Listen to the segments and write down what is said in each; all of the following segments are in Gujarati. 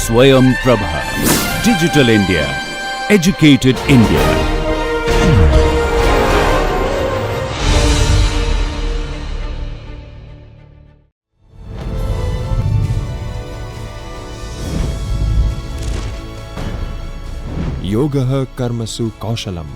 Swayam Prabha. Digital India. Educated India. योगः कर्मसु कौशलम्.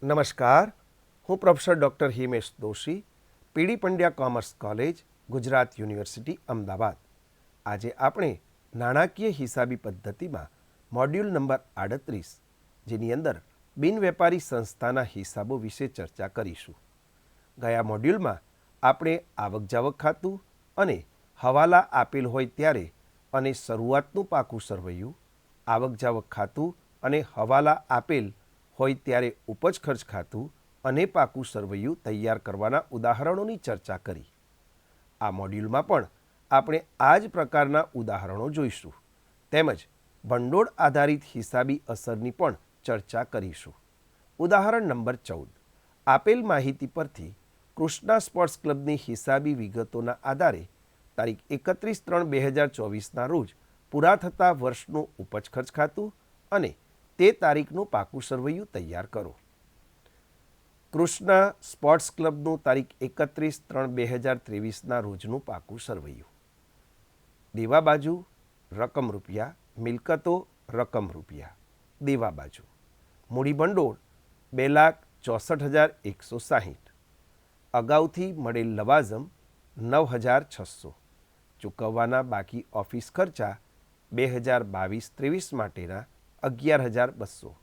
નમસ્કાર, હું professor doctor Himesh Doshi, PD Pandya commerce college, Gujarat university, Ahmedabad. આજે આપણે નાણાકીય હિસાબી પદ્ધતિમાં મોડ્યુલ નંબર 38, જેની અંદર બિનવેપારી સંસ્થાના હિસાબો વિશે ચર્ચા કરીશું. ગયા મોડ્યુલમાં આપણે આવક જાવક ખાતું અને હવાલા આપેલ હોય ત્યારે અને શરૂઆતનું પાકું સરવૈયું, આવક જાવક ખાતું અને હવાલા આપેલ હોય ત્યારે ઉપજ ખર્ચ ખાતું અને પાકું સરવૈયું તૈયાર કરવાના ઉદાહરણોની ચર્ચા કરી. આ મોડ્યુલમાં પણ આપણે આ જ પ્રકારના ઉદાહરણો જોઈશું, તેમજ ભંડોળ આધારિત હિસાબી અસરની પણ ચર્ચા કરીશું. ઉદાહરણ નંબર 14. આપેલ માહિતી પરથી કૃષ્ણા સ્પોર્ટ્સ ક્લબની હિસાબી વિગતોના આધારે તારીખ 31/3/2024ના રોજ પૂરા થતા વર્ષનું ઉપજ ખર્ચ ખાતું અને તે તારીખનું પાકું સરવૈયું તૈયાર કરો. કૃષ્ણા સ્પોર્ટ્સ ક્લબનું તારીખ 31/3/2023ના રોજનું પાકું સરવૈયું. દેવા બાજુ રકમ રૂપિયા, મિલકતો રકમ રૂપિયા. દેવા બાજુ મૂડી ભંડોળ 2,64,160. અગાઉથી મળેલ લવાઝમ 9,600. ચૂકવવાના બાકી ઓફિસ ખર્ચા 2022-23 માટેના 11,200.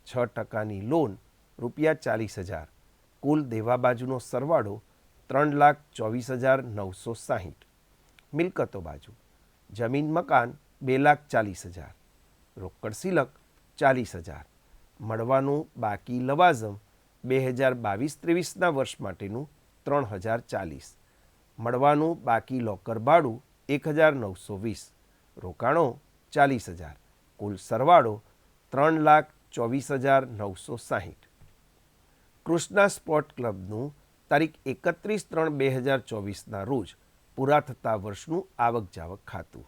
6% લોન ₹40,000. કુલ દેવા બાજુનો સરવાળો 3,24,960. મિલકતો બાજુ જમીન મકાન 2,40,000. રોકડ સિલક 40,000. મળવાનું બાકી લવાઝમ 2022-23ના વર્ષ માટેનું 3,040. મળવાનું બાકી લોકર ભાડું 1,920. રોકાણો 40,000. કુલ સરવાળો 3,24,960. કૃષ્ણા સ્પોર્ટ ક્લબનું તારીખ 31/3/2024ના રોજ પૂરા થતા વર્ષનું આવક જાવક ખાતું.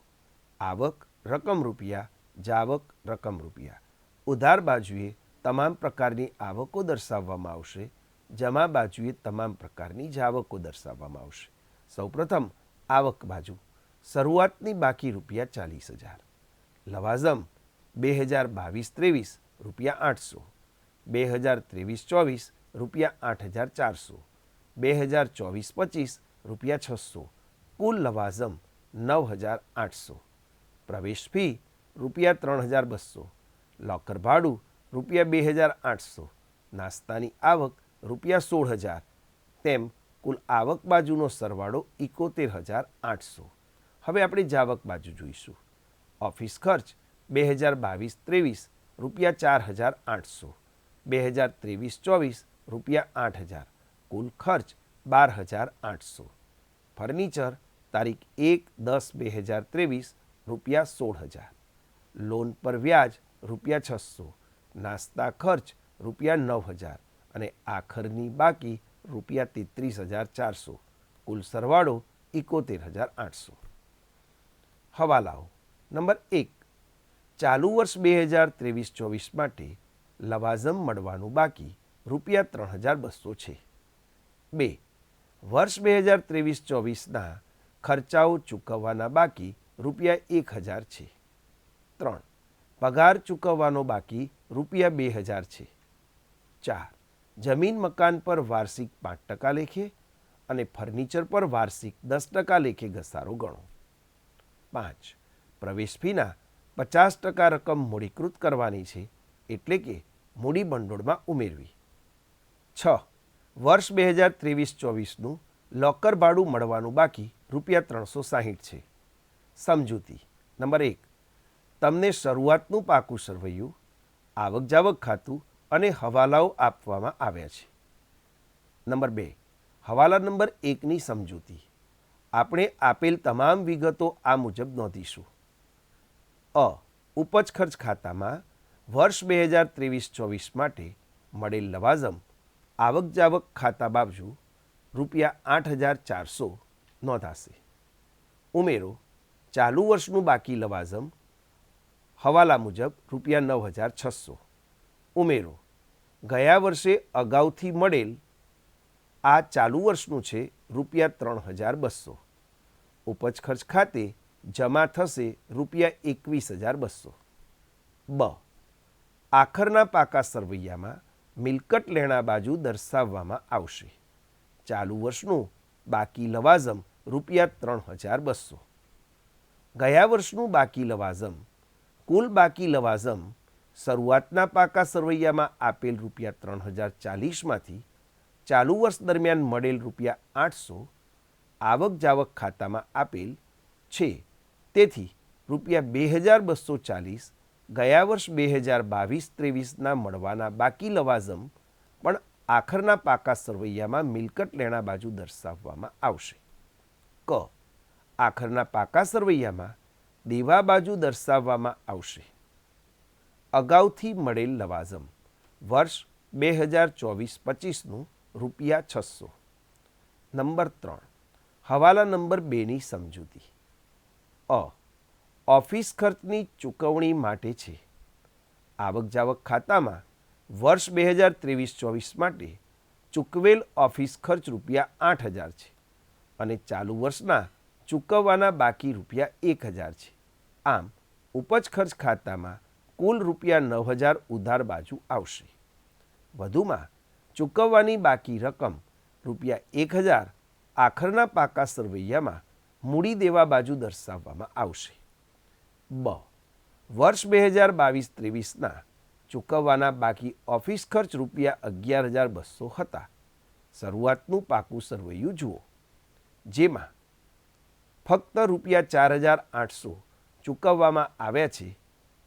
આવક રકમ રૂપિયા, જાવક રકમ રૂપિયા. ઉધાર બાજુએ તમામ પ્રકારની આવકો દર્શાવવામાં આવશે, જમા બાજુએ તમામ પ્રકારની જાવકો દર્શાવવામાં આવશે. સૌપ્રથમ આવક બાજુ. શરૂઆતની બાકી ₹40,000. લવાઝમ 2022-23 800. 2023-24 8,400. 2024-25 600. કુલ લવાઝમ 9,800. પ્રવેશ ફી ₹3,200. લોકર ભાડું ₹2,800. નાસ્તાની આવક ₹16,000. તેમ કુલ આવક બાજુનો સરવાળો 71,800. હવે આપણે જાવક બાજુ જોઈશું. ઓફિસ ખર્ચ 2022-23 4,800. 2023-24 8,000. કુલ ખર્ચ 12,800. ફર્નિચર તારીખ 1/10/2023 16,000. લોન પર વ્યાજ ₹600. નાસ્તા ખર્ચ ₹9,000 અને આખરની બાકી ₹33,400. કુલ સરવાળો 71,800. હવાલાઓ. નંબર 1. ચાલુ વર્ષ 2023-24 માટે લવાઝમ મળવાનું બાકી ₹3,200 છે. 2. વર્ષ 2023-24ના ખર્ચાઓ ચૂકવવાના બાકી ₹1,000 છે. 3. પગાર ચૂકવવાનો બાકી ₹2,000 છે. 4. જમીન મકાન પર વાર્ષિક 5% લેખે અને ફર્નિચર પર વાર્ષિક 10% લેખે ઘસારો ગણો. 5. પ્રવેશ ફીના 50% રકમ મૂડીકૃત કરવાની છે, એટલે કે મૂડી ભંડોળમાં ઉમેરવી. 6. વર્ષ 2023-24નું લોકર ભાડું મળવાનું બાકી ₹360 છે. સમજૂતી. નંબર 1. તમને શરૂઆતનું પાકું સરવૈયું, આવક જાવક ખાતું અને હવાલાઓ આપવામાં આવ્યા છે. નંબર 2, હવાલા નંબર 1ની સમજૂતી. આપણે આપેલ તમામ વિગતો આ મુજબ નોંધીશું. ઉપજ ખર્ચ ખાતામાં વર્ષ 2023-24 માટે મળેલ લવાજમ આવક જાવક ખાતા બાજુ ₹8,400 નોંધાશે. ઉમેરો ચાલુ વર્ષનું બાકી લવાજમ હવાલા મુજબ ₹9,600. ઉમેરો ગયા વર્ષે અગાઉથી મળેલ આ ચાલુ વર્ષનું છે ₹3,200. ઉપજ ખર્ચ ખાતે જમા થશે ₹21,200. આખરના પાકા સરવૈયામાં મિલકત લેણા બાજુ દર્શાવવામાં આવશે. ચાલુ વર્ષનું બાકી લવાજમ ₹3,200. ગયા વર્ષનું બાકી લવાજમ કુલ બાકી લવાજમ શરૂઆતના પાકા સરવૈયામાં આપેલ ₹3,040માંથી ચાલુ વર્ષ દરમિયાન મળેલ ₹800 આવક જાવક ખાતામાં આપેલ છે. તેથી ₹2,240 ગયા વર્ષ 2022-23ના મળવાના બાકી લવાજમ પણ આખરના પાકા સરવૈયામાં મિલકત લેણા બાજુ દર્શાવવામાં આવશે. આખરના પાકા સરવૈયામાં દેવા બાજુ દર્શાવવામાં આવશે. અગાઉથી મળેલ લવાજમ વર્ષ 2024-25નું ₹600. નંબર 3, હવાલા નંબર 2ની સમજૂતી. ઓફિસ ખર્ચની ચૂકવણી માટે છે. આવક જાવક ખાતામાં વર્ષ 2023-24 માટે ચૂકવેલ ઓફિસ ખર્ચ ₹8,000 છે અને ચાલુ વર્ષના ચૂકવવાના બાકી ₹1,000 છે. આમ ઉપજ ખર્ચ ખાતામાં કુલ ₹9,000 ઉધાર બાજુ આવશે. વધુમાં ચૂકવવાની બાકી રકમ ₹1,000 આખરના પાકા સરવૈયામાં મૂડી દેવા બાજુ દર્શાવવામાં આવશે. વર્ષ 2022-23ના ચૂકવવાના બાકી ઓફિસ ખર્ચ ₹11,200 હતા. શરૂઆતનું પાકું સરવૈયું જુઓ, જેમાં ફક્ત ₹4,800 ચૂકવવામાં આવ્યા છે.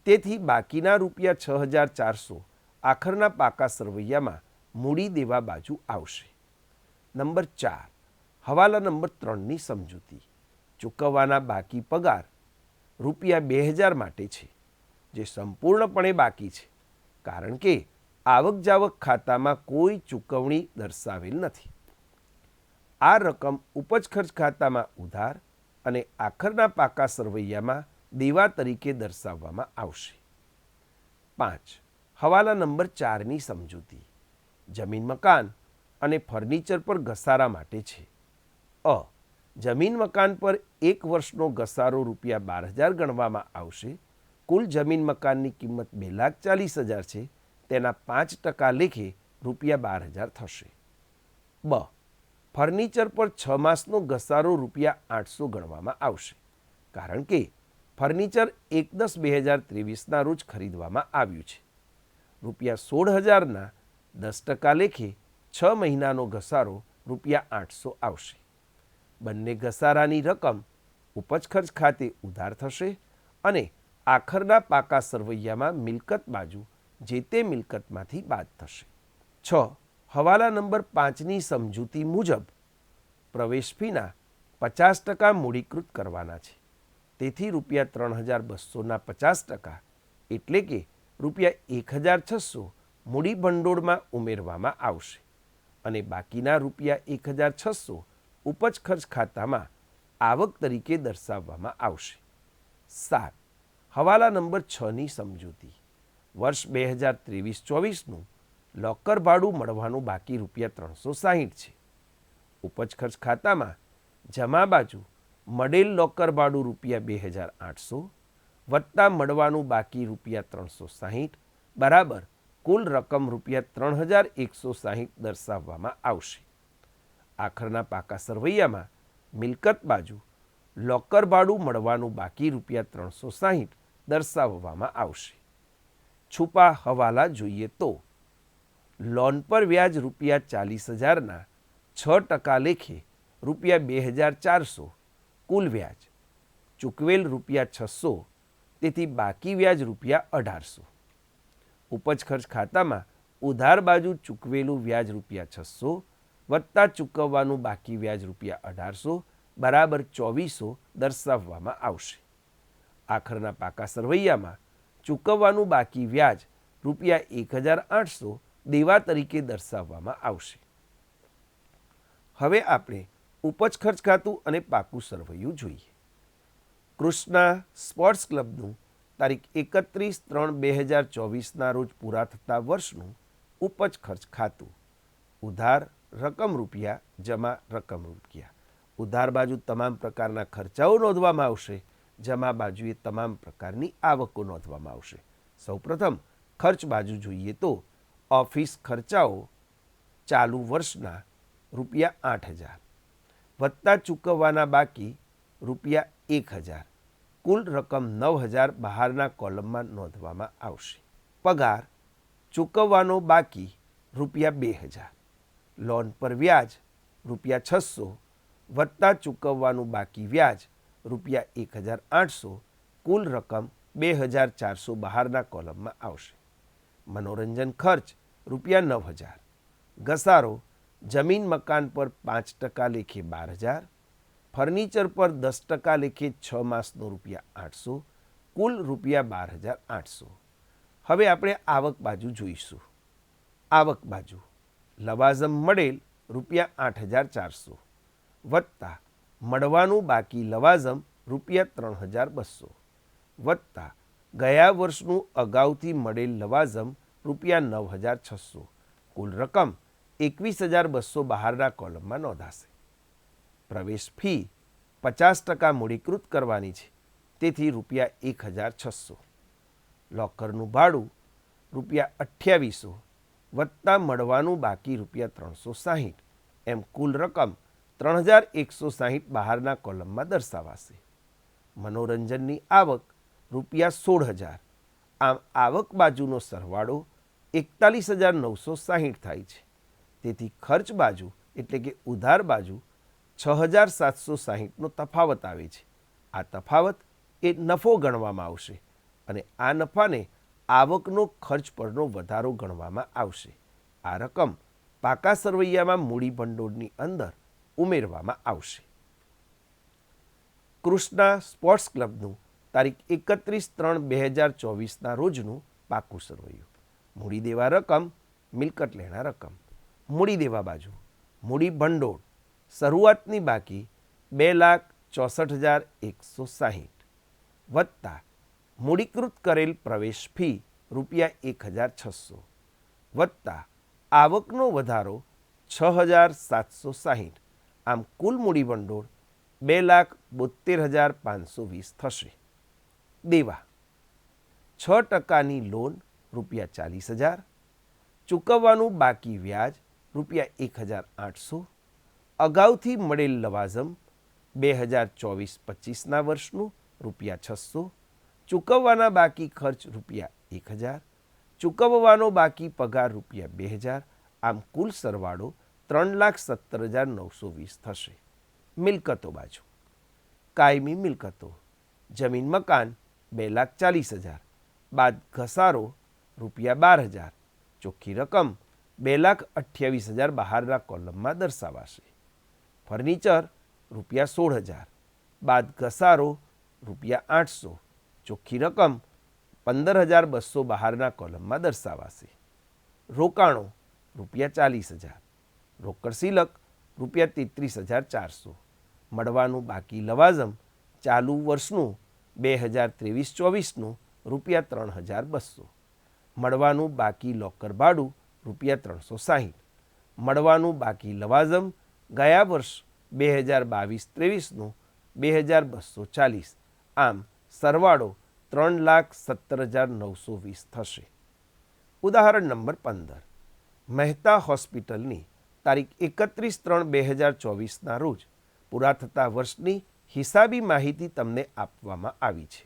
તેથી બાકીના ₹6,400 આખરના પાકા સરવૈયામાં મૂડી દેવા બાજુ આવશે. નંબર 4, હવાલા નંબર 3ની સમજૂતી. ચૂકવવાના બાકી પગાર ₹2,000 માટે છે, જે સંપૂર્ણપણે બાકી છે કારણ કે આવક જાવક ખાતામાં કોઈ ચૂકવણી દર્શાવેલ નથી. આ રકમ ઉપજ ખર્ચ ખાતામાં ઉધાર અને આખરના પાકા સરવૈયામાં દેવા તરીકે દર્શાવવામાં આવશે. 5, હવાલા નંબર 4ની સમજૂતી. જમીન મકાન અને ફર્નિચર પર ઘસારા માટે છે. જમીન મકાન પર એક વર્ષનો ઘસારો ₹12,000 ગણવામાં આવશે. કુલ જમીન મકાનની કિંમત 2,40,000 છે. તેના 5% લેખે ₹12,000 થશે. ફર્નિચર પર 6 માસનો ઘસારો ₹800 ગણવામાં આવશે કારણ કે ફર્નિચર 1/10/2023ના રોજ ખરીદવામાં આવ્યું છે. ₹16,000ના 10% લેખે 6 મહિનાનો ઘસારો ₹800 આવશે. બંને ઘસારાની રકમ ઉપજ ખર્ચ ખાતે ઉધાર થશે અને આખરના પાકા સરવૈયામાં મિલકત બાજુ જે તે મિલકતમાંથી બાદ થશે. 6, હવાલા નંબર 5ની સમજૂતી મુજબ પ્રવેશ ફીના 50% મૂડીકૃત કરવાના છે. તેથી ₹3,200ના 50% એટલે કે ₹1,600 મૂડી ભંડોળમાં ઉમેરવામાં આવશે અને બાકીના ₹1,600 ઉપજ ખર્ચ ખાતામાં આવક તરીકે દર્શાવવામાં આવશે. 7, હવાલા નંબર 6ની સમજૂતી. વર્ષ 2023-24નું લોકર ભાડું મળવાનું બાકી ₹360 છે. ઉપજ ખર્ચ ખાતામાં જમા બાજુ મળેલ લોકર ભાડું ₹2,800 વત્તા મળવાનું બાકી ₹360 બરાબર કુલ રકમ ₹3,160 દર્શાવવામાં આવશે. આખરના પાકા સરવૈયામાં મિલકત બાજુ લોકર ભાડું મળવાનું બાકી ₹360 દર્શાવવામાં આવશે. છુપા હવાલા જોઈએ તો લોન પર વ્યાજ ₹40,000ના 6% લેખે ₹2,400 કુલ વ્યાજ, ચૂકવેલ ₹600 તેથી બાકી વ્યાજ ₹1,800. ઉપજ ખર્ચ ખાતામાં ઉધાર બાજુ ચૂકવેલું વ્યાજ ₹600 વત્તા ચૂકવવાનું બાકી વ્યાજ ₹1800 બરાબર 2400 દર્શાવવામાં આવશે. આખરના પાકા સરવૈયામાં ચૂકવવાનું બાકી વ્યાજ ₹1800 દેવા તરીકે દર્શાવવામાં આવશે. હવે આપણે ઉપજ ખર્ચ ખાતું અને પાકું સરવૈયું જોઈએ. કૃષ્ણા સ્પોર્ટ્સ ક્લબનું તારીખ 31/3/2024ના રોજ પૂરા થતા વર્ષનું ઉપજ ખર્ચ ખાતું. ઉધાર રકમ રૂપિયા, જમા રકમ રૂપિયા. ઉધાર બાજુ તમામ પ્રકારના ખર્ચાઓ નોંધવામાં આવશે, જમા બાજુએ તમામ પ્રકારની આવકો નોંધવામાં આવશે. સૌપ્રથમ ખર્ચ બાજુ જોઈએ તો ઓફિસ ખર્ચાઓ ચાલુ વર્ષના ₹8,000 વત્તા ચૂકવવાના બાકી ₹1,000, કુલ રકમ 9,000 બહારના કોલમમાં નોંધવામાં આવશે. પગાર ચૂકવવાનો બાકી ₹2,000, લોન પર વ્યાજ ₹600 વત્તા ચૂકવવાનું બાકી વ્યાજ ₹1,800, કુલ રકમ 2,400 બહારના કોલમમાં આવશે. મનોરંજન ખર્ચ ₹9,000, ઘસારો જમીન મકાન પર 5% લેખે 12,000, ફર્નિચર પર 10% લેખે 6 માસનો ₹800, કુલ ₹12,800. હવે આપણે આવક બાજુ જોઈશું. આવક બાજુ લવાઝમ મળેલ ₹8,400 વત્તા મળવાનું બાકી લવાઝમ ₹3,200 વત્તા ગયા વર્ષનું અગાઉથી મળેલ લવાઝમ ₹9,600, કુલ રકમ 21,200 બહારના કોલમમાં નોંધાશે. પ્રવેશ ફી 50% મૂડીકૃત કરવાની છે, તેથી ₹1,600. લોકરનું ભાડું ₹2800 વત્તા મળવાનું બાકી ₹360, એમ કુલ રકમ 3,160 બહારના કોલમમાં દર્શાવાશે. મનોરંજનની આવક ₹16,000, આમ આવક બાજુનો સરવાળો 41,960 થાય છે. તેથી ખર્ચ બાજુ એટલે કે ઉધાર બાજુ 6,760નો તફાવત આવે છે. આ તફાવત એ નફો ગણવામાં આવશે અને આ નફાને આવકનો ખર્ચ પરનો વધારો ગણવામાં આવશે. આ રકમ પાકા સરવૈયામાં મૂડી ભંડોળની અંદર ઉમેરવામાં આવશે. કૃષ્ણા સ્પોર્ટ્સ ક્લબનું તારીખ 31/3/2024ના રોજનું પાકું સરવૈયું. મૂડી દેવા રકમ, મિલકત લેણા રકમ. મૂડી દેવા બાજુ મૂડી ભંડોળ શરૂઆતની બાકી 2,64,160 વત્તા મૂડીકૃત કરેલ પ્રવેશ ફી ₹1,600 વત્તા આવકનો વધારો 6,760, આમ કુલ મૂડી ભંડોળ 2,72,520 થશે. દેવા 6%ની લોન ₹40,000, ચૂકવવાનું બાકી વ્યાજ ₹1,800, અગાઉથી મળેલ લવાઝમ 2024-25ના વર્ષનું ₹600, ચૂકવવાના બાકી ખર્ચ ₹1,000, ચૂકવવાનો બાકી પગાર ₹2,000, આમ કુલ સરવાળો 3,17,920 થશે. મિલકતો બાજુ કાયમી મિલકતો જમીન મકાન 2,40,000 બાદ ઘસારો ₹12,000, ચોખ્ખી રકમ 2,28,000 બહારના કોલમમાં દર્શાવાશે. ફર્નિચર ₹16,000 બાદ ઘસારો ₹800, ચોખ્ખી રકમ 15,200 બહારના કોલમમાં દર્શાવાશે. રોકાણો ₹40,000, રોકડ સિલક ₹33,400, મળવાનું બાકી લવાઝમ ચાલુ વર્ષનું 2023-24નું ₹3,200, મળવાનું બાકી લોકર ભાડું ₹360, મળવાનું બાકી લવાઝમ ગયા વર્ષ 2022-23નું 2,240, આમ સરવાળો 3,17,920 થશે. ઉદાહરણ નંબર 15. મહેતા હોસ્પિટલની તારીખ 31/3/2024ના રોજ પૂરા થતા વર્ષની હિસાબી માહિતી તમને આપવામાં આવી છે.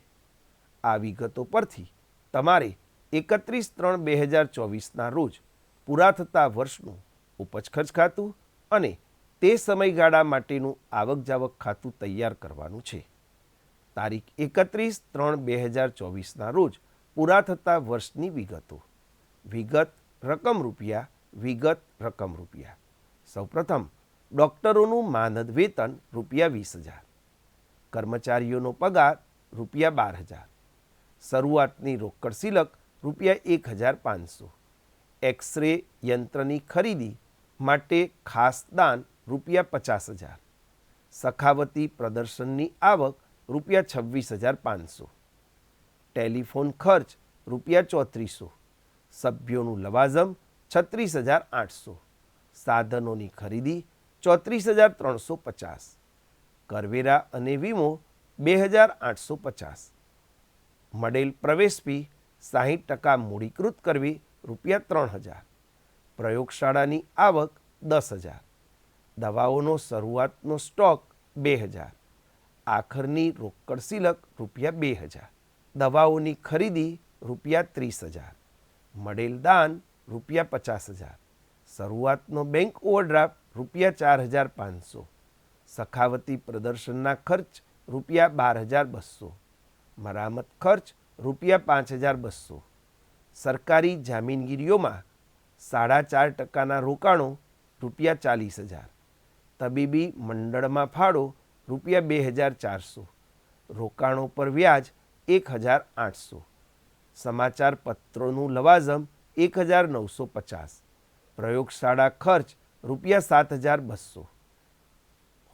આ વિગતો પરથી તમારે 31/3/2024ના રોજ પૂરા થતા વર્ષનું ઉપજ ખર્ચ ખાતું અને તે સમયગાળા માટેનું આવક જાવક ખાતું તૈયાર કરવાનું છે. તારીખ 31/3/2024ના રોજ પૂરા થતા વર્ષની વિગતો. વિગત રકમ રૂપિયા, વિગત રકમ રૂપિયા. સૌપ્રથમ ડૉક્ટરોનું માનદ વેતન ₹20,000, કર્મચારીઓનો પગાર ₹12,000, શરૂઆતની રોકડ સિલક ₹1,500, એક્સરે યંત્રની ખરીદી માટે ખાસ દાન ₹50,000, સખાવતી પ્રદર્શનની આવક ₹26,500, ટેલિફોન ખર્ચ ₹3400, સભ્યોનું લવાજમ 36,800, સાધનોની ખરીદી 34,350, કરવેરા અને વીમો 2,850, મળેલ પ્રવેશ ફી 60% મૂડીકૃત કરવી ₹3,000, પ્રયોગશાળાની આવક 10,000, દવાઓનો શરૂઆતનો સ્ટોક 2,000, આખરની રોકડ સિલક ₹2,000, દવાઓની ખરીદી ₹30,000, મળેલ દાન ₹50,000, શરૂઆતનો બેંક ઓવરડ્રાફ્ટ ₹4,500, સખાવતી પ્રદર્શનના ખર્ચ ₹12,200, મરામત ખર્ચ ₹5,200, સરકારી જામીનગીરીઓમાં 4.5%ના રોકાણો ₹40,000, તબીબી મંડળમાં ફાળો ₹2,400, રોકાણો પર વ્યાજ 1,800, સમાચાર પત્રોનું લવાજમ 1,950, પ્રયોગશાળા ખર્ચ ₹7,200,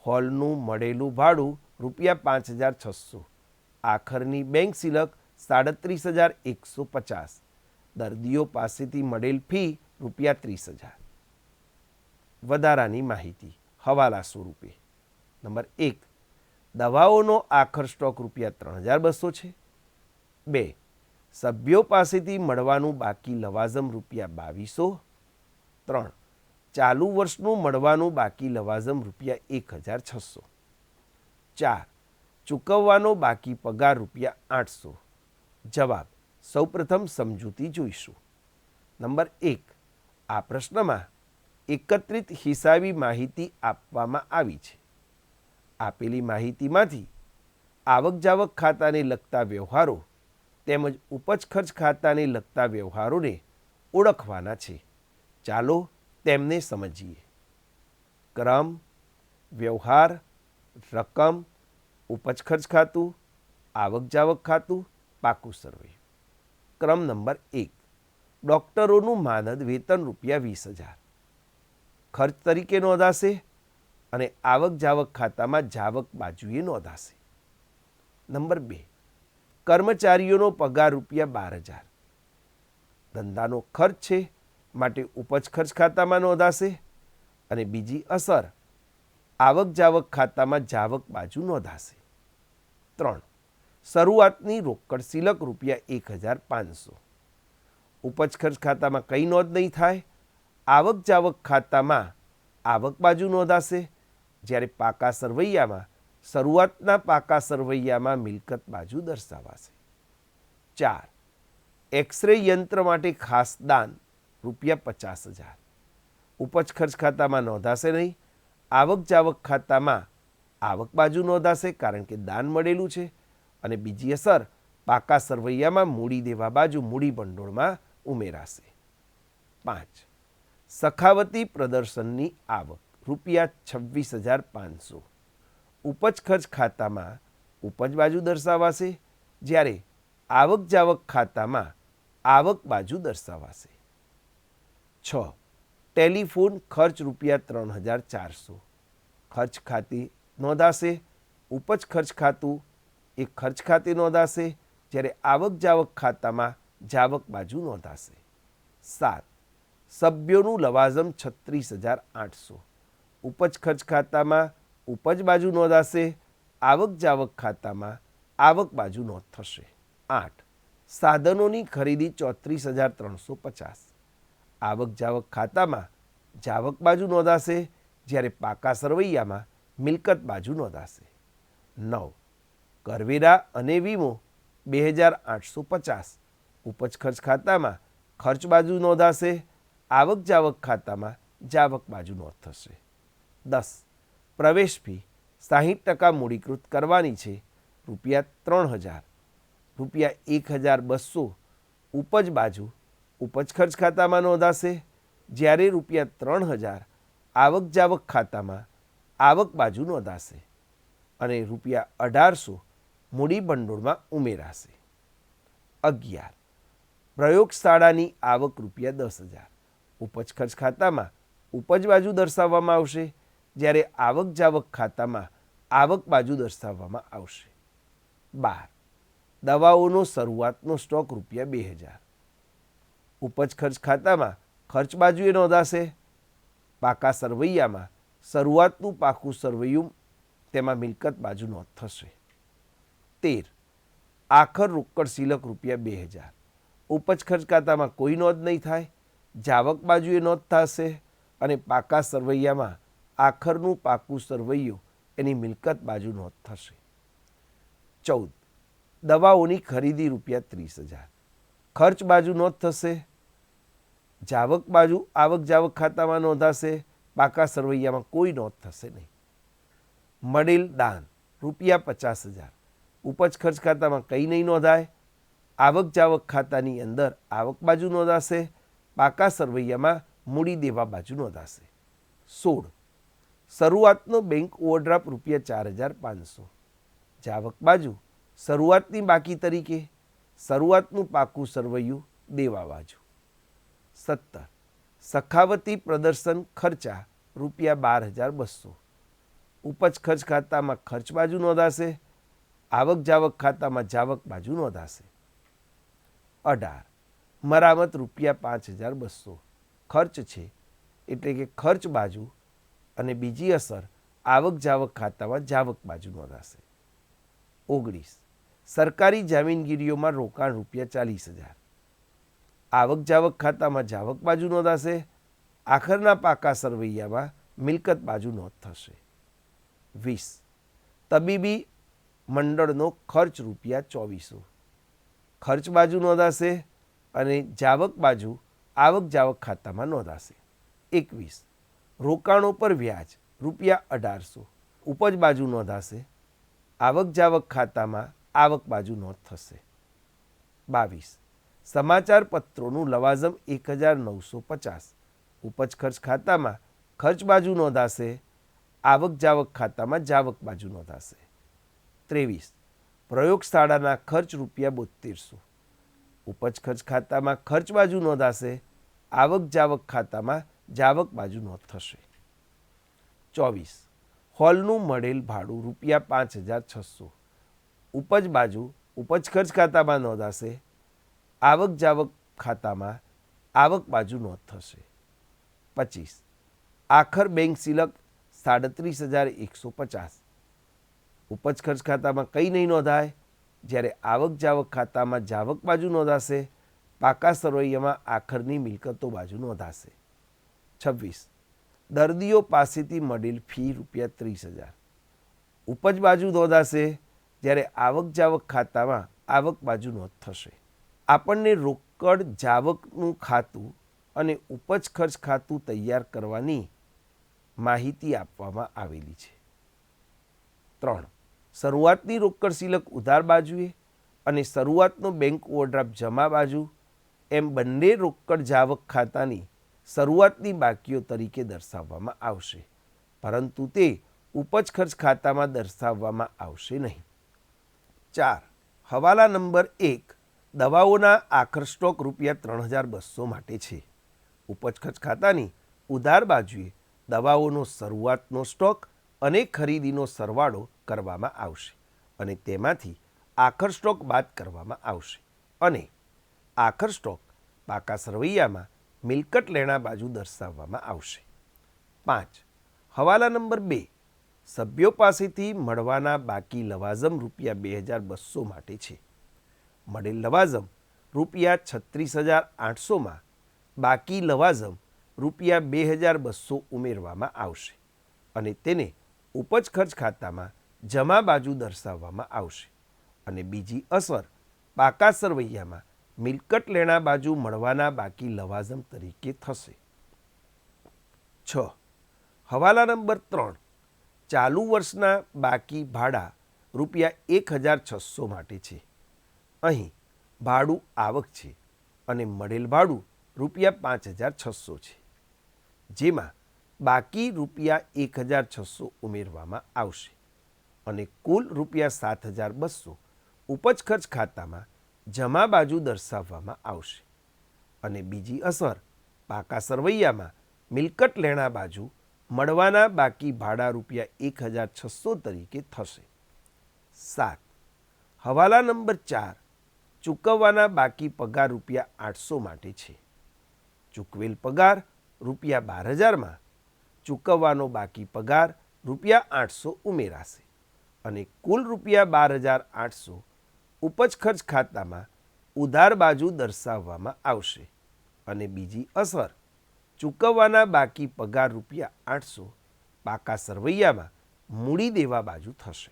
હોલનું મળેલું ભાડું ₹5,600, આખરની બેંક સિલક 37,150, દર્દીઓ પાસેથી મળેલ ફી ₹30,000. વધારાની માહિતી હવાલા સ્વરૂપે. નંબર 1, દવાઓનો આખર સ્ટોક ₹3,200 છે. 2, સભ્યો પાસેથી મળવાનું બાકી લવાજમ ₹2,200. 3, ચાલુ વર્ષનું મળવાનું બાકી લવાજમ ₹1,600. 4, ચૂકવવાનો બાકી પગાર ₹800. જવાબ. સૌપ્રથમ સમજૂતી જોઈશું. નંબર 1, આ પ્રશ્નમાં એકત્રિત હિસાબી માહિતી આપવામાં આવી છે. આપેલી માહિતીમાંથી આવક જાવક ખાતાને લગતા વ્યવહારો તેમજ ઉપજ ખર્ચ ખાતાને લગતા વ્યવહારોને ઓળખવાના છે. ચાલો તેમને સમજીએ. ક્રમ, વ્યવહાર, રકમ, ઉપજ ખર્ચ ખાતું, આવક જાવક ખાતું, પાકું સરવૈયું. ક્રમ નંબર 1, ડૉક્ટરોનું માનદ વેતન ₹20,000 ખર્ચ તરીકે નોંધાશે અને આવક જાવક ખાતામાં જાવક બાજુએ નોંધાશે. નંબર 2, કર્મચારીઓનો પગાર ₹12,000 ધંધાનો ખર્ચ છે માટે ઉપજ ખર્ચ ખાતામાં નોંધાશે અને બીજી અસર આવક જાવક ખાતામાં જાવક બાજુ નોંધાશે. 3, શરૂઆતની રોકડ સિલક ₹1,500 ઉપજ ખર્ચ ખાતામાં કંઈ નોંધ નહીં થાય. આવક જાવક ખાતામાં આવક બાજુ નોંધાશે, જ્યારે પાકા સરવૈયામાં શરૂઆતના પાકા સરવૈયામાં મિલકત બાજુ દર્શાવાશે. 4, એક્સરે યંત્ર માટે ખાસ દાન ₹50,000 ઉપજ ખર્ચ ખાતામાં નોંધાશે નહીં. આવક જાવક ખાતામાં આવક બાજુ નોંધાશે કારણ કે દાન મળેલું છે અને બીજી અસર પાકા સરવૈયામાં મૂડી દેવા બાજુ મૂડી ભંડોળમાં ઉમેરાશે. 5, સખાવતી પ્રદર્શનની આવક ₹26,500 ઉપજ ખર્ચ ખાતામાં ઉપજ બાજુ દર્શાવાશે, જ્યારે આવક જાવક ખાતામાં આવક બાજુ દર્શાવાશે. 6, ટેલિફોન ખર્ચ ₹3,400 ખર્ચ ખાતે નોંધાશે. ઉપજ ખર્ચ ખાતું એ ખર્ચ ખાતે નોંધાશે, જ્યારે આવક જાવક ખાતામાં જાવક બાજુ નોંધાશે. 7, સભ્યોનું લવાજમ 36,800 ઉપજ ખર્ચ ખાતામાં ઉપજ બાજુ નોંધાશે. આવક જાવક ખાતામાં આવક બાજુ નોંધ થશે. 8, સાધનોની ખરીદી 34,350 આવક જાવક ખાતામાં જાવક બાજુ નોંધાશે, જ્યારે પાકા સરવૈયામાં મિલકત બાજુ નોંધાશે. 9, કરવેરા અને વીમો 2,850 ઉપજ ખર્ચ ખાતામાં ખર્ચ બાજુ નોંધાશે. આવક જાવક ખાતામાં જાવક બાજુ નોંધ થશે. 10, પ્રવેશ ફી 60% મૂડીકૃત કરવાની છે. ₹3,000 ₹1,200 ઉપજ બાજુ ઉપજ ખર્ચ ખાતામાં નોંધાશે, જ્યારે ₹3,000 આવક જાવક ખાતામાં આવક બાજુ નોંધાશે અને ₹1800 મૂડી ભંડોળમાં ઉમેરાશે. 11. પ્રયોગશાળાની આવક ₹10,000 ઉપજ ખર્ચ ખાતામાં ઉપજ બાજુ દર્શાવવામાં આવશે, જ્યારે આવક જાવક ખાતામાં આવક બાજુ દર્શાવવામાં આવશે. 12. દવાઓનો શરૂઆતનો સ્ટોક ₹2,000 ઉપજ ખર્ચ ખાતામાં ખર્ચ બાજુએ નોંધાશે. પાકા સરવૈયામાં શરૂઆતનું પાકું સરવૈયું તેમાં મિલકત બાજુ નોંધ થશે. 13. આખર રોકડ શિલક ₹2,000 ઉપજ ખર્ચ ખાતામાં કોઈ નોંધ નહીં થાય, જાવક બાજુએ નોંધ થશે અને પાકા સરવૈયામાં આખરનું પાકું સરવૈયું એની મિલકત બાજુ નોંધ થશે. 14. દવાઓની ખરીદી ₹30,000 ખર્ચ બાજુ નોંધ થશે, જાવક બાજુ આવક જાવક ખાતામાં નોંધાશે, પાકા સરવૈયામાં કોઈ નોંધ થશે નહીં. મળેલ દાન ₹50,000 ઉપજ ખર્ચ ખાતામાં કંઈ નહીં નોંધાય, આવક જાવક ખાતાની અંદર આવક બાજુ નોંધાશે, પાકા સરવૈયામાં મૂડી દેવા બાજુ નોંધાશે. 16. શરૂઆતનો બેંક ઓવરડ્રાફ્ટ ₹4,500 જાવક બાજુ શરૂઆતની બાકી તરીકે, શરૂઆતનું પાકું સરવૈયું દેવા બાજુ. 17. સખાવતી પ્રદર્શન ખર્ચા ₹12,200 ઉપજ ખર્ચ ખાતામાં ખર્ચ બાજુ નોંધાશે, આવક જાવક ખાતામાં જાવક બાજુ નોંધાશે. 18. મરામત ₹5,200 ખર્ચ છે એટલે કે ખર્ચ બાજુ અને બીજી અસર આવક જાવક ખાતામાં જાવક બાજુ નોંધાશે. 19. સરકારી જામીનગીરીઓમાં રોકાણ ₹40,000 આવક જાવક ખાતામાં જાવક બાજુ નોંધાશે, આખરના પાકા સરવૈયામાં મિલકત બાજુ નોંધ થશે. 20. તબીબી મંડળનો ખર્ચ ₹2,400 ખર્ચ બાજુ નોંધાશે અને જાવક બાજુ આવક જાવક ખાતામાં નોંધાશે. 21. રોકાણો પર વ્યાજ ₹1800 ઉપજ બાજુ નોંધાશે, આવક જાવક ખાતામાં આવક બાજુ નોંધ થશે. 22. સમાચાર પત્રોનું લવાજમ 1,950 ઉપજ ખર્ચ ખાતામાં ખર્ચ બાજુ નોંધાશે, આવક જાવક ખાતામાં જાવક બાજુ નોંધાશે. 23. પ્રયોગશાળાના ખર્ચ ₹7200 ઉપજ ખર્ચ ખાતામાં ખર્ચ બાજુ નોંધાશે, આવક જાવક ખાતામાં જાવક બાજુ નોંધ થશે. 24. હોલનું મળેલ ભાડું ₹5,600 ઉપજ બાજુ ઉપજ ખર્ચ ખાતામાં નોંધાશે, આવક જાવક ખાતામાં આવક બાજુ નોંધ થશે. 25. આખર બેંક શિલક 37,150 ઉપજ ખર્ચ ખાતામાં કંઈ નહીં નોંધાય, જ્યારે આવક જાવક ખાતામાં જાવક બાજુ નોંધાશે, પાકા સરવૈયામાં આખરની મિલકતો બાજુ નોંધાશે. 26. દર્દીઓ પાસેથી મળેલ ફી ₹30,000 ઉપજ બાજુ નોંધાશે, જ્યારે આવક જાવક ખાતામાં આવક બાજુ નોંધ થશે. આપણને રોકડ જાવકનું ખાતું અને ઉપજ ખર્ચ ખાતું તૈયાર કરવાની માહિતી આપવામાં આવેલી છે. 3. શરૂઆતની રોકડ શિલક ઉધાર બાજુએ અને શરૂઆતનો બેંક ઓવરડ્રાફ્ટ જમા બાજુ એમ બંને રોકડ જાવક ખાતાની શરૂઆતની બાકીઓ તરીકે દર્શાવવામાં આવશે, પરંતુ તે ઉપજ ખર્ચ ખાતામાં દર્શાવવામાં આવશે નહીં. 4. હવાલા નંબર 1 દવાઓના આખર સ્ટોક ₹3,200 માટે છે. ઉપજ ખર્ચ ખાતાની ઉધાર બાજુએ દવાઓનો શરૂઆતનો સ્ટોક અને ખરીદીનો સરવાળો કરવામાં આવશે અને તેમાંથી આખર સ્ટોક બાદ કરવામાં આવશે અને આખર સ્ટોક પાકા સરવૈયામાં મિલકત લેણા બાજુ દર્શાવવામાં આવશે. 5. હવાલા નંબર 2 સભ્યો પાસેથી મળવાના બાકી લવાજમ ₹2,200 માટે છે. મળેલ લવાજમ ₹36,800 બાકી લવાજમ ₹2,200 ઉમેરવામાં આવશે અને તેને ઉપજ ખર્ચ ખાતામાં જમા બાજુ દર્શાવવામાં આવશે અને બીજી અસર પાકા સરવૈયામાં મિલકત લેણા બાજુ મળવાના બાકી લવાજમ તરીકે થશે. 6. હવાલા નંબર 3 ચાલુ વર્ષના બાકી ભાડા ₹1,600 માટે છે. અહીં ભાડું આવક છે અને મળેલ ભાડું ₹5,600 છે, જેમાં બાકી રૂપિયા 1,600 ઉમેરવામાં આવશે અને કુલ રૂપિયા 7,200 ઉપજ ખર્ચ ખાતામાં જમા બાજુ દર્શાવવામાં આવશે અને બીજી અસર પાકા સરવૈયામાં મિલકત લેણા બાજુ મળવાના બાકી ભાડા રૂપિયા 1,600 તરીકે થશે. 7. હવાલા નંબર 4 ચૂકવવાના બાકી પગાર રૂપિયા 800 માટે છે. ચૂકવેલ પગાર રૂપિયા 12,000માં ચૂકવવાનો બાકી પગાર રૂપિયા 800 ઉમેરાશે અને કુલ રૂપિયા 12,800 ઉપજ ખર્ચ ખાતામાં ઉધાર બાજુ દર્શાવવામાં આવશે અને બીજી અસર ચૂકવવાના બાકી પગાર રૂપિયા 800 પાકા સરવૈયામાં મૂડી દેવા બાજુ થશે.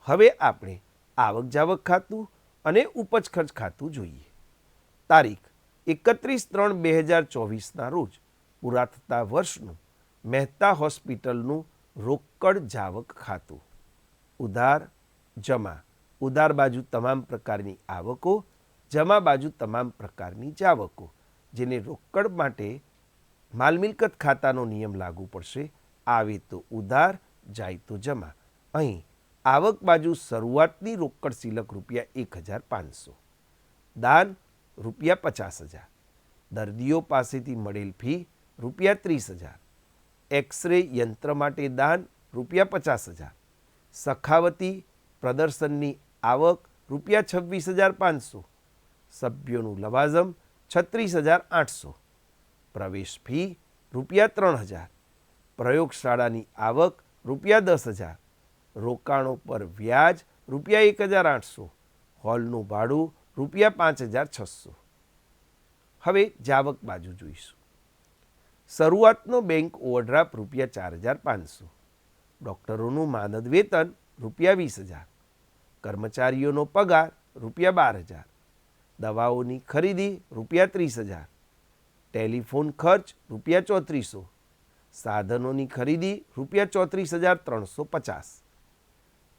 હવે આપણે આવક જાવક ખાતું અને ઉપજ ખર્ચ ખાતું જોઈએ. તારીખ 31/3/2024ના રોજ પૂરા થતા વર્ષનું મહેતા હોસ્પિટલનું રોકડ જાવક ખાતું. ઉધાર જમા. ઉધાર બાજુ તમામ પ્રકારની આવકો, જમા બાજુ તમામ પ્રકારની જાવકો, જેને રોકડ માટે માલ મિલકત ખાતાનો નિયમ લાગુ પડશે. આવે તો ઉધાર, જાય તો જમા. અહીં આવક બાજુ શરૂઆતની રોકડ સિલક રૂપિયા 1,500, દાન રૂપિયા 50,000, દર્દીઓ પાસેથી મળેલ ફી રૂપિયા 30,000, એક્સરે યંત્ર માટે દાન રૂપિયા 50,000, સખાવતી પ્રદર્શનની આવક રૂપિયા 26,500, સભ્યોનું લવાઝમ 36,800, પ્રવેશ ફી રૂપિયા 3,000, પ્રયોગશાળાની આવક રૂપિયા 10,000, રોકાણો પર વ્યાજ રૂપિયા 1,800, હોલનું ભાડું રૂપિયા 5,600. હવે જાવક બાજુ જોઈશું. શરૂઆતનો બેંક ઓવરડ્રાફ્ટ રૂપિયા 4,500, ડૉક્ટરોનું માનદ વેતન રૂપિયા 20,000, કર્મચારીઓનો પગાર રૂપિયા 12,000, દવાઓની ખરીદી રૂપિયા 30,000, ટેલિફોન ખર્ચ રૂપિયા 3,400, સાધનોની ખરીદી રૂપિયા 34,350,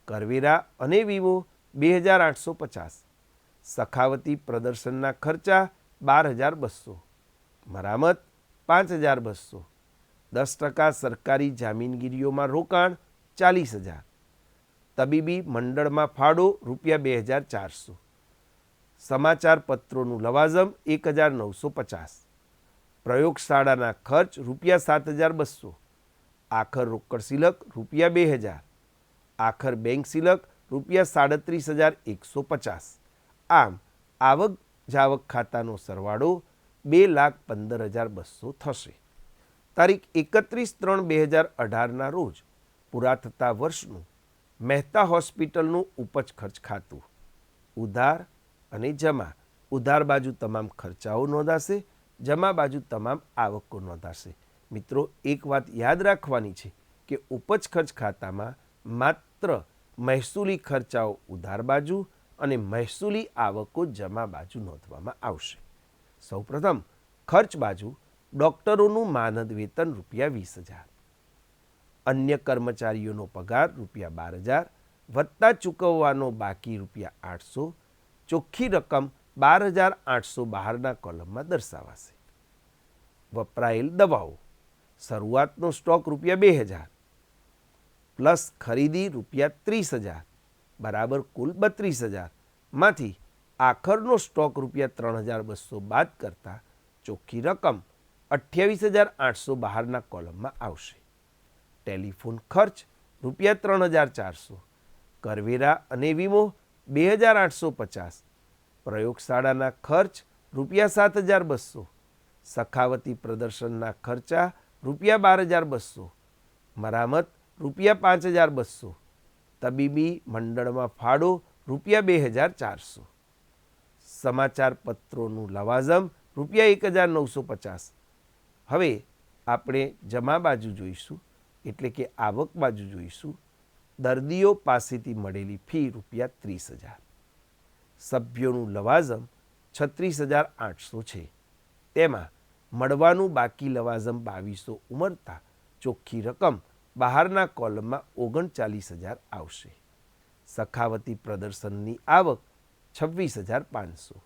કરવેરા અને વીમો 2,850, સખાવતી પ્રદર્શનના ખર્ચા 12,200, મરામત 5,200, 10% સરકારી જામીનગીરીઓમાં રોકાણ 40,000, તબીબી મંડળમાં ફાળો રૂપિયા 2,400, સમાચાર પત્રોનું લવાઝમ 1,950, પ્રયોગશાળાના ખર્ચ રૂપિયા 7,200, આખર રોકડ સિલક રૂપિયા 2,000, આખર બેંક સિલક રૂપિયા 37,150. આમ આવક જાવક ખાતાનો સરવાળો 2,15,200 થશે. તારીખ 31/3/2018ના રોજ પૂરા થતા વર્ષનું મહેતા હોસ્પિટલનું ઉપજ ખર્ચ ખાતું. ઉધાર અને જમા. ઉધાર બાજુ તમામ ખર્ચાઓ નોંધાશે, જમા બાજુ તમામ આવકો નોંધાશે. મિત્રો, એક વાત યાદ રાખવાની છે કે ઉપજ ખર્ચ ખાતામાં માત્ર મહેસૂલી ખર્ચાઓ ઉધાર બાજુ અને મહેસૂલી આવકો જમા બાજુ નોંધવામાં આવશે. સૌપ્રથમ ખર્ચ બાજુ ડૉક્ટરોનું માનદ વેતન રૂપિયા 20,000, અન્ય કર્મચારીઓનો પગાર રૂપિયા 12,000 વત્તા ચૂકવવાનો બાકી રૂપિયા 800, ચોખ્ખી રકમ 12,800 બહારના કોલમમાં દર્શાવાશે. વપરાયેલ દવાઓ. શરૂઆતનો સ્ટોક રૂપિયા 2,000 પ્લસ ખરીદી રૂપિયા 30,000 બરાબર કુલ 32,000 માંથી આખરનો સ્ટોક રૂપિયા 3,200 બાદ કરતા ચોખ્ખી રકમ 28,800 બહારના કોલમમાં આવશે. ટેલિફોન ખર્ચ રૂપિયા 3,400, કરવેરા અને વીમો 2,850, પ્રયોગશાળાના ખર્ચ રૂપિયા 7,200, સખાવતી પ્રદર્શનના ખર્ચા રૂપિયા 12,200, મરામત રૂપિયા 5,200, તબીબી મંડળમાં ફાળો રૂપિયા 2,400, સમાચાર પત્રોનું લવાઝમ રૂપિયા 1,950. હવે આપણે જમા બાજુ જોઈશું, એટલે કે આવક બાજુ જોઈશું. દર્દીઓ પાસેથી મળેલી ફી રૂપિયા 30,000, સભ્યોનું લવાઝમ 36,800 છે. તેમાં મળવાનું બાકી લવાઝમ 2,200 ઉમરતા ચોખ્ખી રકમ બહારના કોલમમાં 39,000 આવશે. સખાવતી પ્રદર્શનની આવક 26,500,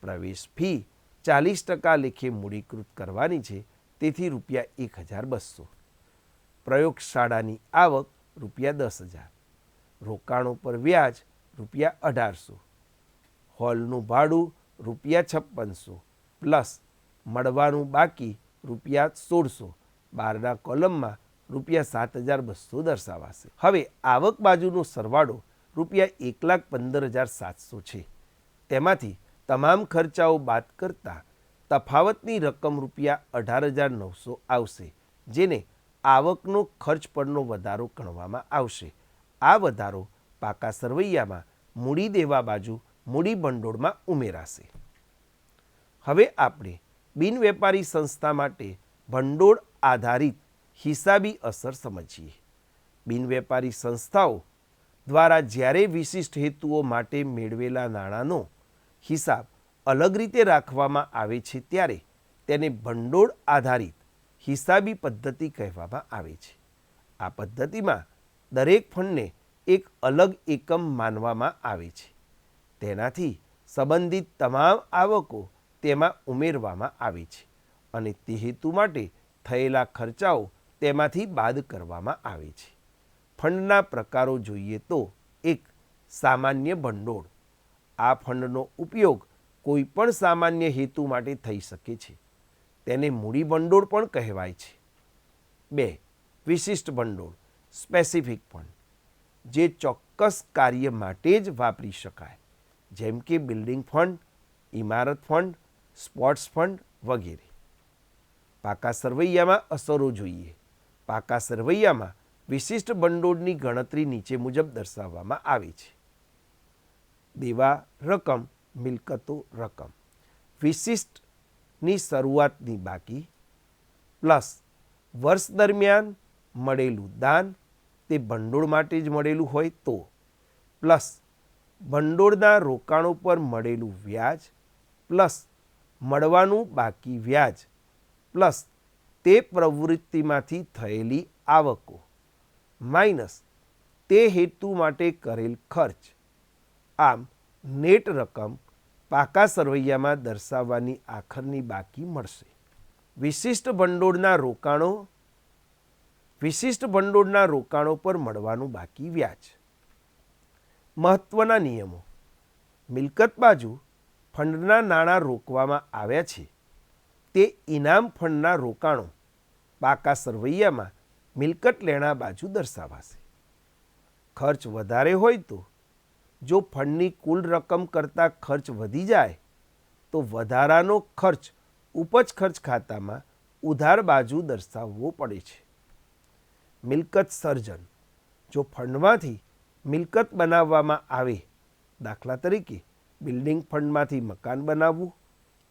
પ્રવેશ ફી 40% લેખે મૂડીકૃત કરવાની છે, તેથી ₹1,200. પ્રયોગશાળાની આવક ₹10,000. રોકાણો પર વ્યાજ ₹1,800. હોલનું ભાડું ₹5600 પ્લસ મળવાનું બાકી ₹1600. બહારના કોલમમાં ₹7,200 દર્શાવાશે. હવે આવક બાજુનો સરવાળો ₹1,15,700 છે. તેમાંથી તમામ ખર્ચાઓ બાદ કરતાં તફાવતની રકમ ₹18,900 આવશે, જેને આવકનો ખર્ચ પરનો વધારો ગણવામાં આવશે. આ વધારો પાકા સરવૈયામાં મૂડી દેવા બાજુ મૂડી ભંડોળમાં ઉમેરાશે. હવે આપણે બિનવેપારી સંસ્થા માટે ભંડોળ આધારિત હિસાબી અસર સમજીએ. બિનવેપારી સંસ્થાઓ દ્વારા જ્યારે વિશિષ્ટ હેતુઓ માટે મેળવેલા નાણાંનો હિસાબ અલગ રીતે રાખવામાં આવે છે ત્યારે તેને ભંડોળ આધારિત હિસાબી પદ્ધતિ કહેવામાં આવે છે. આ પદ્ધતિમાં દરેક ફંડને એક અલગ એકમ માનવામાં આવે છે. તેનાથી સંબંધિત તમામ આવકો તેમાં ઉમેરવામાં આવે છે અને તે હેતુ માટે થયેલા ખર્ચાઓ તેમાંથી બાદ કરવામાં આવે છે. ફંડના પ્રકારો જોઈએ તો 1. સામાન્ય ભંડોળ. આ ફંડનો ઉપયોગ કોઈ પણ સામાન્ય હેતુ માટે થઈ શકે છે. તેને મૂડી ભંડોળ પણ કહેવાય છે. 2. વિશિષ્ટ ભંડોળ સ્પેસિફિક ફંડ, જે ચોક્કસ કાર્ય માટે જ વાપરી શકાય, જેમ કે બિલ્ડિંગ ફંડ, ઇમારત ફંડ, સ્પોર્ટ્સ ફંડ વગેરે. પાકા સરવૈયામાં અસરો જોઈએ. પાકા સરવૈયામાં વિશિષ્ટ ભંડોળની ગણતરી નીચે મુજબ દર્શાવવામાં આવે છે. દેવા રકમ, મિલકતો રકમ. વિશિષ્ટની શરૂઆતની બાકી પ્લસ વર્ષ દરમિયાન મળેલું દાન, તે ભંડોળ માટે જ મળેલું હોય તો, પ્લસ ભંડોળના રોકાણો પર મળેલું વ્યાજ પ્લસ મળવાનું બાકી વ્યાજ પ્લસ તે પ્રવૃત્તિમાંથી થયેલી આવકો માઇનસ તે હેતુ માટે કરેલ ખર્ચ. આમ નેટ રકમ પાકા સરવૈયામાં દર્શાવવાની આખરની બાકી મળશે. વિશિષ્ટ ભંડોળના રોકાણો પર મળવાનું બાકી વ્યાજ. મહત્વના નિયમો. મિલકત બાજુ ફંડના નાણાં રોકવામાં આવ્યા છે તે ઇનામ ફંડના રોકાણો પાકા સરવૈયામાં મિલકત લેણા બાજુ દર્શાવાશે. ખર્ચ વધારે હોય તો, જો ફંડની કુલ રકમ કરતાં ખર્ચ વધી જાય તો વધારાનો ખર્ચ ઉપજ ખર્ચ ખાતામાં ઉધાર બાજુ દર્શાવવો પડે છે. મિલકત સર્જન. જો ફંડમાંથી મિલકત બનાવવામાં આવે, દાખલા તરીકે બિલ્ડિંગ ફંડમાંથી મકાન બનાવવું,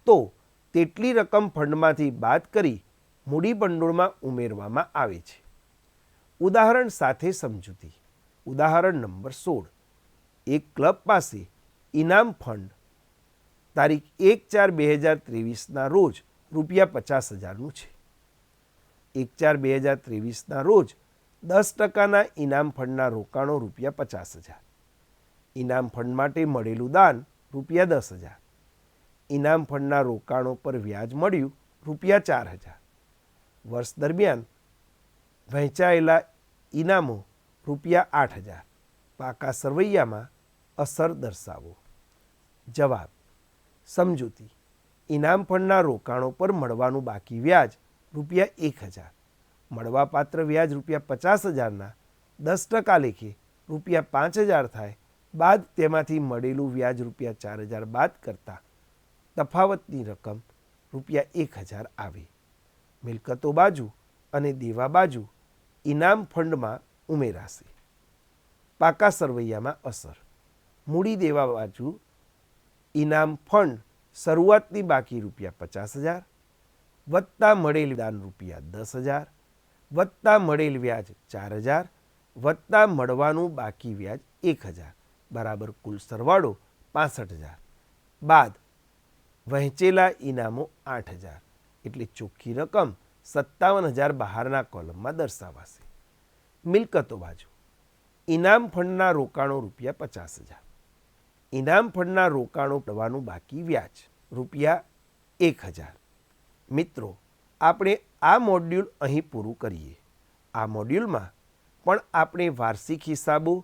તો તેટલી રકમ ફંડમાંથી બાદ કરી મૂડી ભંડોળમાં ઉમેરવામાં આવે છે. ઉદાહરણ સાથે સમજૂતી. ઉદાહરણ નંબર 16. એક ક્લબ પાસે ઇનામ ફંડ તારીખ 1/4/2023ના રોજ ₹50,000નું છે. 1/4/2023ના રોજ 10%ના ઇનામ ફંડના રોકાણો ₹50,000. ઇનામ ફંડ માટે મળેલું દાન ₹10,000. ઇનામ ફંડના રોકાણો પર વ્યાજ મળ્યું ₹4,000. વર્ષ દરમિયાન વહેંચાયેલા ઇનામો ₹8,000. પાકા સરવૈયામાં અસર દર્શાવો. જવાબ. સમજૂતી. ઇનામ ફંડના રોકાણો પર મળવાનું બાકી વ્યાજ ₹1,000. મળવાપાત્ર વ્યાજ ₹50,000ના 10% લેખે ₹5,000 થાય બાદ તેમાંથી મળેલું વ્યાજ ₹4,000 બાદ કરતાં તફાવતની રકમ ₹1,000 આવે. મિલકતો બાજુ અને દેવા બાજુ ઇનામ ફંડમાં ઉમેરાશે. પાકા સરવૈયામાં અસર. મૂડી દેવા બાજુ ઇનામ ફંડ શરૂઆતની બાકી ₹50,000 વત્તા મળેલ દાન ₹10,000 વત્તા મળેલ વ્યાજ 4,000 વત્તા મળવાનું બાકી વ્યાજ 1,000 બરાબર કુલ સરવાળો 65,000 બાદ વહેંચેલા ઇનામો 8,000 એટલે ચોખ્ખી રકમ 57,000 બહારના કોલમમાં દર્શાવાશે. મિલકતો બાજુ ઇનામ ફંડના રોકાણો ₹50,000. ઇનામ ફંડના રોકાણો પડવાનું બાકી વ્યાજ ₹1,000. મિત્રો, આપણે આ મોડ્યુલ અહીં પૂરું કરીએ. આ મોડ્યુલમાં પણ આપણે વાર્ષિક હિસાબો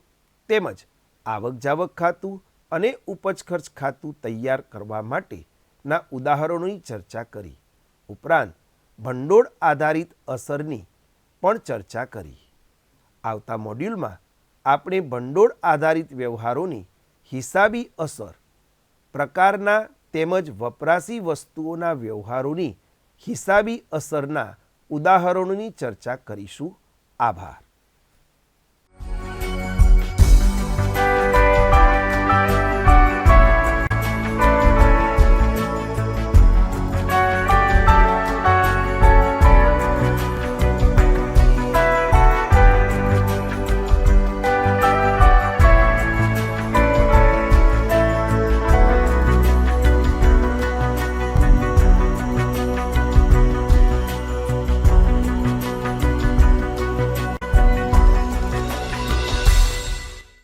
તેમજ આવક જાવક ખાતું અને ઉપજ ખર્ચ ખાતું તૈયાર કરવા માટેના ઉદાહરણોની ચર્ચા કરી. ઉપરાંત ભંડોળ આધારિત અસરની પણ ચર્ચા કરી. આવતા મોડ્યુલમાં આપણે ભંડોળ આધારિત વ્યવહારોની હિસાબી અસર, પ્રકારના તેમજ વપરાશી વસ્તુઓના વ્યવહારોની હિસાબી અસરના ઉદાહરણોની ચર્ચા કરીશું. આભાર.